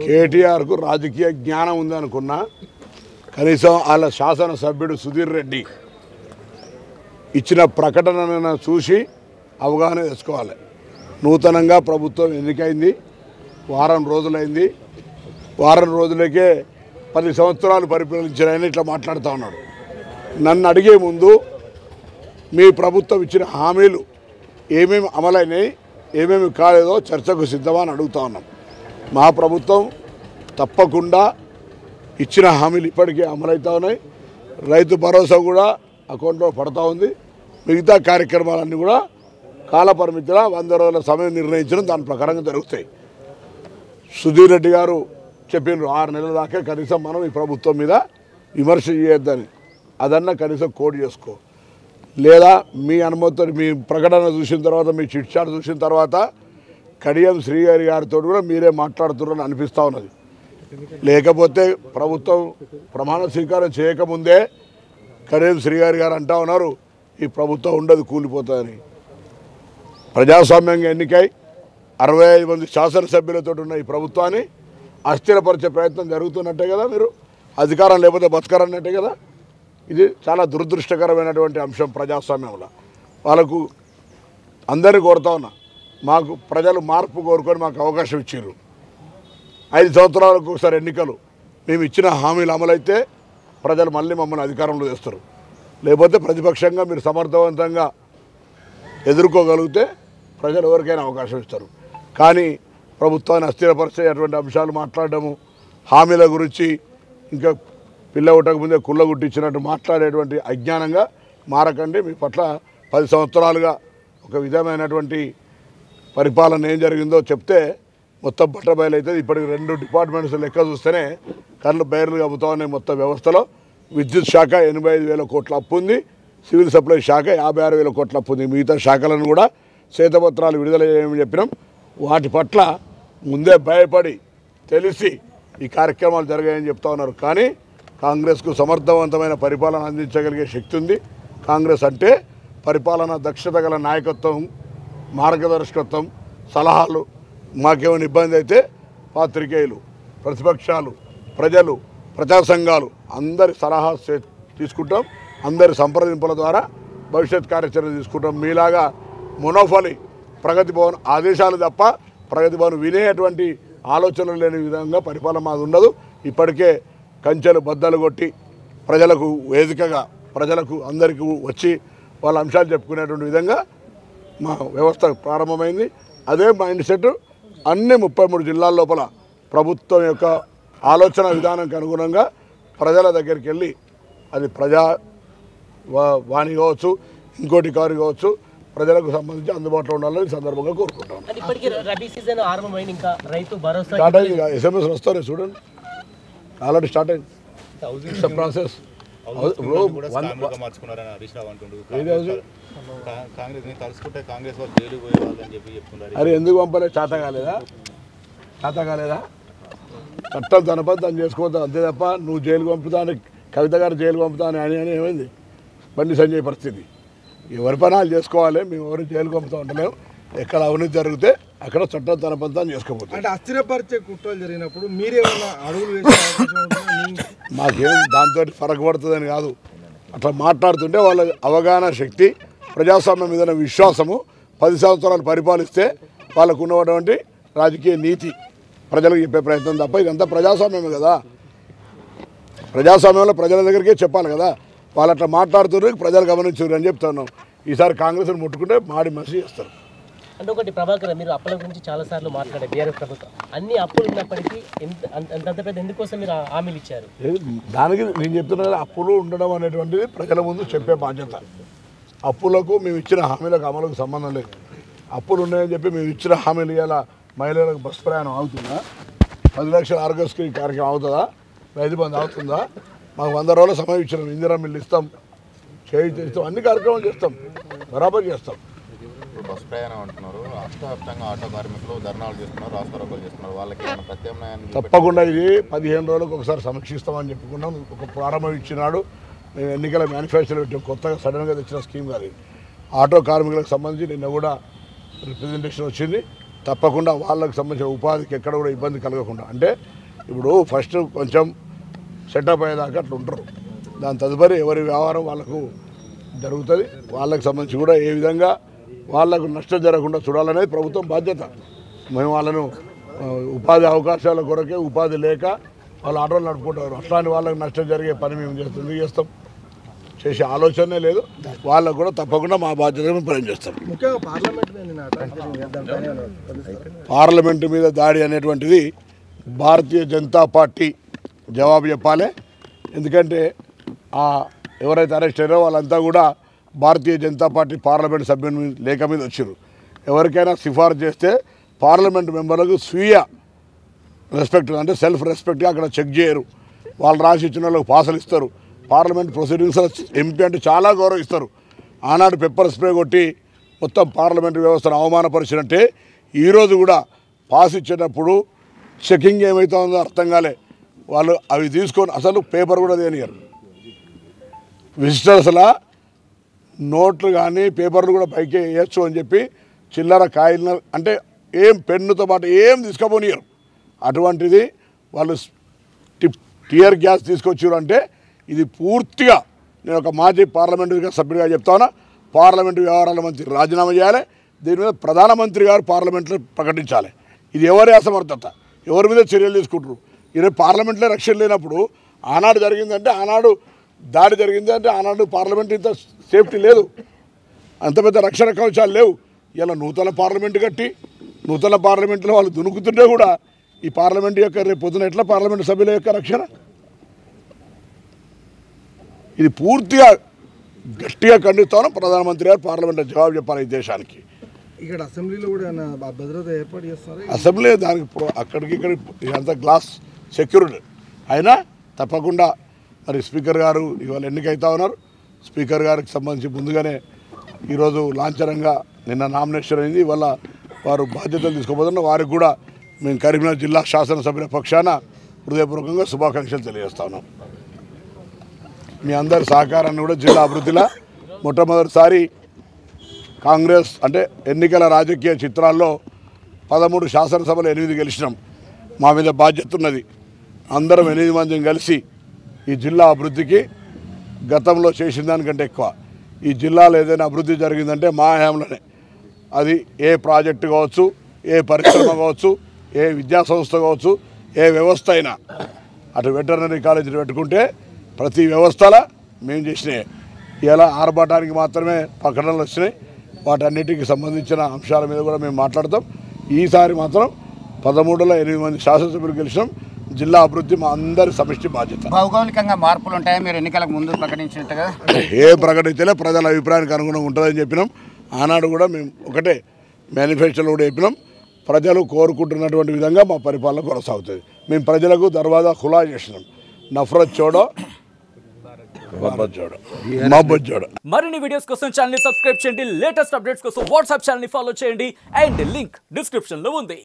కేటీఆర్కు రాజకీయ జ్ఞానం ఉందనుకున్నా కనీసం వాళ్ళ శాసనసభ్యుడు సుధీర్ రెడ్డి ఇచ్చిన ప్రకటనను చూసి అవగాహన తెచ్చుకోవాలి. నూతనంగా ప్రభుత్వం ఎన్నికైంది, వారం రోజులైంది. వారం రోజులకే 10 సంవత్సరాలు పరిపాలించారని ఇట్లా మాట్లాడుతూ ఉన్నాడు. నన్ను అడిగే ముందు మీ ప్రభుత్వం ఇచ్చిన హామీలు ఏమేమి అమలైనాయి, ఏమేమి కాలేదో చర్చకు సిద్ధమా అని అడుగుతా ఉన్నాం. మా ప్రభుత్వం తప్పకుండా ఇచ్చిన హామీలు ఇప్పటికే అమలవుతూ ఉన్నాయి. రైతు భరోసా కూడా అకౌంట్లో పడతా ఉంది. మిగతా కార్యక్రమాలన్నీ కూడా కాలపరిమితిలో 100 రోజుల సమయం నిర్ణయించడం దాని ప్రకారంగా జరుగుతాయి. సుధీర్ రెడ్డి గారు చెప్పినారు 6 నెలల దాకా కనీసం మనం ఈ ప్రభుత్వం మీద విమర్శ చేయొద్దని. అదన్నా కనీసం కోడ్ చేసుకో, లేదా మీ అనుమతితో మీ ప్రకటన చూసిన తర్వాత, మీ చిట్ చాట్ చూసిన తర్వాత కడియం శ్రీగారి గారితో కూడా మీరే మాట్లాడుతున్నారని అనిపిస్తూ ఉన్నది. లేకపోతే ప్రభుత్వం ప్రమాణ స్వీకారం చేయకముందే కడియం శ్రీగారి గారు అంటూ ఉన్నారు ఈ ప్రభుత్వం ఉండదు, కూలిపోతుందని. ప్రజాస్వామ్యంగా ఎన్నికై 65 మంది శాసనసభ్యులతో ఉన్న ఈ ప్రభుత్వాన్ని అస్థిరపరిచే ప్రయత్నం జరుగుతున్నట్టే కదా. మీరు అధికారం లేకపోతే బతకరన్నట్టే కదా. ఇది చాలా దురదృష్టకరమైనటువంటి అంశం ప్రజాస్వామ్యంలో. వాళ్ళకు అందరినీ కోరుతా ఉన్నా, మాకు ప్రజలు మార్పు కోరుకొని మాకు అవకాశం ఇచ్చారు. 5 సంవత్సరాలకు ఒకసారి ఎన్నికలు, మేము ఇచ్చిన హామీలు అమలైతే ప్రజలు మళ్ళీ మమ్మల్ని అధికారంలో తెస్తారు. లేకపోతే ప్రతిపక్షంగా మీరు సమర్థవంతంగా ఎదుర్కోగలిగితే ప్రజలు ఎవరికైనా అవకాశం ఇస్తారు. కానీ ప్రభుత్వాన్ని అస్థిరపరిచేటువంటి అంశాలు మాట్లాడడము, హామీల గురించి ఇంకా పిల్ల ఉట్టక ముందే కుళ్ళగుట్టించినట్టు మాట్లాడేటువంటి అజ్ఞానంగా మారకండి. మీ పట్ల 10 సంవత్సరాలుగా ఒక విధమైనటువంటి పరిపాలన ఏం జరిగిందో చెప్తే మొత్తం బట్టబయలు అవుతుంది. ఇప్పటికి 2 డిపార్ట్మెంట్స్ లెక్క చూస్తేనే కళ్ళు బయర్లు కమ్ముతా ఉన్నాయి. మొత్తం వ్యవస్థలో విద్యుత్ శాఖ 85,000 కోట్ల అప్పు ఉంది, సివిల్ సప్లై శాఖ 56,000 కోట్ల అప్పు ఉంది. మిగతా శాఖలను కూడా శ్వేతపత్రాలు విడుదల చేయమని చెప్పినాం. వాటి పట్ల ముందే భయపడి తెలిసి ఈ కార్యక్రమాలు జరిగాయని చెప్తా ఉన్నారు. కానీ కాంగ్రెస్కు సమర్థవంతమైన పరిపాలన అందించగలిగే శక్తి ఉంది. కాంగ్రెస్ అంటే పరిపాలన దక్షత గల నాయకత్వం, మార్గదర్శకత్వం, సలహాలు. మాకేమైనా ఇబ్బంది అయితే పాత్రికేయులు, ప్రతిపక్షాలు, ప్రజలు, ప్రజా సంఘాలు అందరి సలహా తీసుకుంటాం. అందరి సంప్రదింపుల ద్వారా భవిష్యత్ కార్యాచరణ తీసుకుంటాం. మీలాగా మునోఫలి ప్రగతి భవన్ ఆదేశాలు తప్ప ప్రగతి భవన్ వినేటువంటి ఆలోచనలు లేని విధంగా పరిపాలన మాది ఉండదు. ఇప్పటికే కంచెలు బద్దలు కొట్టి ప్రజలకు వేదికగా ప్రజలకు అందరికీ వచ్చి వాళ్ళ అంశాలు చెప్పుకునేటువంటి విధంగా మా వ్యవస్థ ప్రారంభమైంది. అదే మైండ్ సెట్ అన్ని 33 జిల్లాల లోపల ప్రభుత్వం యొక్క ఆలోచన విధానానికి అనుగుణంగా ప్రజల దగ్గరికి వెళ్ళి, అది ప్రజా వాణి కావచ్చు, ఇంకోటి కారు కావచ్చు, ప్రజలకు సంబంధించి అందుబాటులో ఉండాలని సందర్భంగా కోరుకుంటాం. స్టార్ట్ అయింది, SMS వస్తాయి చూడండి, ఆల్రెడీ స్టార్ట్ అయింది ప్రాసెస్. అరే ఎందుకు పంపలేదు? చేత కాలేదా? చట్టం తన పని తను చేసుకోవద్దు అంతే తప్ప నువ్వు జైలుకు పంపుతా అని, కవిత గారు జైలుకు పంపుతా అని ఏమైంది? బండి సంజయ్ పరిస్థితి ఎవరి పనాలు చేసుకోవాలి. మేము ఎవరు జైలుకు పంపుతా ఉంటలేము. ఎక్కడ అవినీతి జరిగితే అక్కడ చట్టం తన పని తాను చేసుకోబోతుంది. అంటే అస్థిరపరిచే కుట్రలు జరిగినప్పుడు మీరేమన్నా అడుగులు వేసి మాకేం దాంతో ఫరక్ పడుతుందని కాదు, అట్లా మాట్లాడుతుంటే వాళ్ళ అవగాహన శక్తి, ప్రజాస్వామ్యం మీద విశ్వాసము, 10 సంవత్సరాలు పరిపాలిస్తే వాళ్ళకు ఉన్నటువంటి రాజకీయ నీతి ప్రజలకు చెప్పే ప్రయత్నం తప్ప ఇదంతా ప్రజాస్వామ్యమే కదా. ప్రజాస్వామ్యంలో ప్రజల దగ్గరికే చెప్పాలి కదా. వాళ్ళు అట్లా మాట్లాడుతున్నారు, ప్రజలు గమనించారు అని చెప్తున్నాం. ఈసారి కాంగ్రెస్ని ముట్టుకుంటే మాడి మసి చేస్తారు. అంటే ఒకటి ప్రభాకర్, మీరు అప్పుల గురించి చాలాసార్లు మాట్లాడారు. బీఆర్ఎస్ ప్రభుత్వం అన్ని అప్పులు ఉన్నప్పటికీ అంత పెద్ద ఎందుకోసం మీరు హామీలు ఇచ్చారు? దానికి నేను చెప్తున్నా, అప్పులు ఉండడం అనేటువంటిది ప్రజల ముందు చెప్పే బాధ్యత. అప్పులకు మేము ఇచ్చిన హామీలకు అమలుకు సంబంధం లేదు. అప్పులు ఉన్నాయని చెప్పి మేము ఇచ్చిన హామీలు ఇవ్వాలా? మహిళలకు బస్సు ప్రయాణం అవుతుందా? 10 లక్షల ఆరోగ్యశ్రీ కార్యక్రమం అవుతుందా? రైతు బంధు అవుతుందా? మాకు 100 రోజుల సమయం ఇచ్చినాం. ఇందిరా మిల్లు ఇస్తాం, చేయి ఇస్తాం, అన్ని కార్యక్రమాలు చేస్తాం, బరాబర్ చేస్తాం. బస్ ప్రయాణం అంటున్నారు, రాష్ట్ర వ్యాప్తంగా ఆటో కార్మికులు ధర్నాలు చేస్తున్నారు, రాస్తారోకోలు చేస్తున్నారు. వాళ్ళకి ప్రత్యామ్నాయాన్ని తప్పకుండా ఇది 15 రోజులకు ఒకసారి సమీక్షిస్తామని చెప్పుకున్నాం. ఒక ప్రారంభం ఇచ్చినాడు. మేము ఎన్నికల మేనిఫెస్టోలో పెట్టాం. కొత్తగా సడన్గా తెచ్చిన స్కీమ్ కాదు. ఆటో కార్మికులకు సంబంధించి నిన్న కూడా రిప్రజెంటేషన్ వచ్చింది. తప్పకుండా వాళ్ళకు సంబంధించిన ఉపాధికి ఎక్కడ కూడా ఇబ్బంది కలగకుండా, అంటే ఇప్పుడు ఫస్ట్ కొంచెం సెటప్ అయ్యేదాకా అట్లా ఉంటారు, దాని తదుపరి ఎవరి వ్యవహారం వాళ్ళకు జరుగుతుంది. వాళ్ళకి సంబంధించి కూడా ఏ విధంగా వాళ్ళకు నష్టం జరగకుండా చూడాలనేది ప్రభుత్వం బాధ్యత. మేము వాళ్ళను ఉపాధి అవకాశాల కొరకే ఉపాధి లేక వాళ్ళు ఆటోలు నడుపుకుంటారు, అట్లాంటి వాళ్ళకి నష్టం జరిగే పని మేము చేస్తాం, చేసే ఆలోచనే లేదు. వాళ్ళకు కూడా తప్పకుండా మా బాధ్యతను పనిచేస్తాం. ముఖ్యంగా పార్లమెంటు మీద దాడి అనేటువంటిది భారతీయ జనతా పార్టీ జవాబు చెప్పాలి. ఎందుకంటే ఎవరైతే అరెస్ట్ అయ్యారో వాళ్ళంతా కూడా భారతీయ జనతా పార్టీ పార్లమెంట్ సభ్యుని లేఖ మీద వచ్చారు. ఎవరికైనా సిఫార్సు చేస్తే పార్లమెంట్ మెంబర్లకు స్వీయ రెస్పెక్ట్ అంటే సెల్ఫ్ రెస్పెక్ట్గా అక్కడ చెక్ చేయరు. వాళ్ళు రాసి ఇచ్చిన వాళ్ళకి పాసలు ఇస్తారు. పార్లమెంట్ ప్రొసీడింగ్స్లో ఎంపీ అంటే చాలా గౌరవిస్తారు. ఆనాడు పెప్పర్ స్ప్రే కొట్టి మొత్తం పార్లమెంటు వ్యవస్థను అవమానపరిచినట్టే ఈరోజు కూడా పాస్ ఇచ్చేటప్పుడు చెకింగ్ ఏమవుతుందో అర్థం కాలే. వాళ్ళు అవి తీసుకొని అసలు పేపర్ కూడా దేనియరు. విజిటర్స్లా నోట్లు కానీ పేపర్లు కూడా పైకి వేయచ్చు అని చెప్పి చిల్లర కాయలు అంటే ఏం పెన్నుతో పాటు ఏం తీసుకుపోనియరు. అటువంటిది వాళ్ళు టియర్ గ్యాస్ తీసుకొచ్చారు అంటే ఇది పూర్తిగా నేను ఒక మాజీ పార్లమెంటు సభ్యుడిగా చెప్తాను, పార్లమెంటు వ్యవహారాల మంత్రి రాజీనామా చేయాలి. దీని మీద ప్రధానమంత్రి గారు పార్లమెంట్లో ప్రకటించాలి. ఇది ఎవరి అసమర్థత, ఎవరి మీద చర్యలు తీసుకుంటారు. ఈరోజు పార్లమెంట్లో రక్షణ లేనప్పుడు ఆనాడు జరిగిందంటే ఆనాడు దాడి జరిగింది అంటే ఆనాడు పార్లమెంట్ ఇంత సేఫ్టీ లేదు, అంత పెద్ద రక్షణ కవచాలు లేవు. ఇలా నూతన పార్లమెంటు కట్టి నూతన పార్లమెంట్లో వాళ్ళు దునుకుతుంటే కూడా ఈ పార్లమెంట్ యొక్క రేపు పొద్దున ఎట్లా పార్లమెంటు సభ్యుల యొక్క రక్షణ? ఇది పూర్తిగా గట్టిగా ఖండిస్తాను. ప్రధానమంత్రి గారు పార్లమెంట్లో జవాబు చెప్పాలి ఈ దేశానికి. ఇక్కడ అసెంబ్లీలో కూడా భద్రత ఏర్పాటు చేస్తారు. అసెంబ్లీ దానికి అక్కడికి ఇక్కడ అంత గ్లాస్ సెక్యూరిటీ అయినా తప్పకుండా మరి స్పీకర్ గారు ఇవాళ ఎన్నికైతా ఉన్నారు. స్పీకర్ గారికి సంబంధించి ముందుగానే ఈరోజు లాంఛనంగా నిన్న నామినేషన్ అయింది. ఇవాళ వారు బాధ్యతలు తీసుకోబోతున్నారు. వారికి కూడా మేము కరీంనగర్ జిల్లా శాసనసభ్యుల పక్షాన హృదయపూర్వకంగా శుభాకాంక్షలు తెలియజేస్తా ఉన్నాం. మీ అందరి సహకారాన్ని కూడా జిల్లా అభివృద్ధిలో మొట్టమొదటిసారి కాంగ్రెస్ అంటే ఎన్నికల రాజకీయ చిత్రాల్లో 13 శాసనసభలు 8 గెలిచినాం. మా మీద బాధ్యత ఉన్నది. అందరం 8 మందిని కలిసి ఈ జిల్లా అభివృద్ధికి గతంలో చేసిన దానికంటే ఎక్కువ ఈ జిల్లాలో ఏదైనా అభివృద్ధి జరిగిందంటే మా హయాంలోనే. అది ఏ ప్రాజెక్టు కావచ్చు, ఏ పరిశ్రమ కావచ్చు, ఏ విద్యా సంస్థ కావచ్చు, ఏ వ్యవస్థ అయినా అటు వెటర్నరీ కాలేజీలు పెట్టుకుంటే ప్రతి వ్యవస్థలో మేము చేసినాయి. ఇలా ఆర్భాటానికి మాత్రమే ప్రకటనలు వచ్చినాయి. వాటన్నిటికి సంబంధించిన అంశాల మీద కూడా మేము మాట్లాడతాం. ఈసారి మాత్రం 13లో 8 మంది శాసనసభ్యులు గెలిచినాం. జిల్లా అభివృద్ధి మా అందరి సమిష్టి బాధ్యత. భౌగోళికంగా మార్పులు ఉంటాయి మీరు ఎన్నికలకు ముందు ప్రకటించినట్టుగా? ఏ ప్రకటించలే, ప్రజల అభిప్రాయానికి అనుగుణంగా ఉంటుందని చెప్పినాం. ఆనాడు కూడా మేము ఒకటే మేనిఫెస్టోలో కూడా చెప్పినాం, ప్రజలు కోరుకుంటున్నటువంటి విధంగా మా పరిపాలన కొనసాగుతుంది. మేము ప్రజలకు దర్వాజా ఖులా చేసినాం. నఫరత్ చోడో మొహబ్బత్ చోడో. మరిన్ని వీడియోస్ కోసం ఛానల్ ని సబ్స్క్రైబ్ చేయండి. లేటెస్ట్ అప్డేట్స్ కోసం వాట్సాప్ ఛానల్ ని ఫాలో చేయండి. అండ్ లింక్ డిస్క్రిప్షన్ లో ఉంది.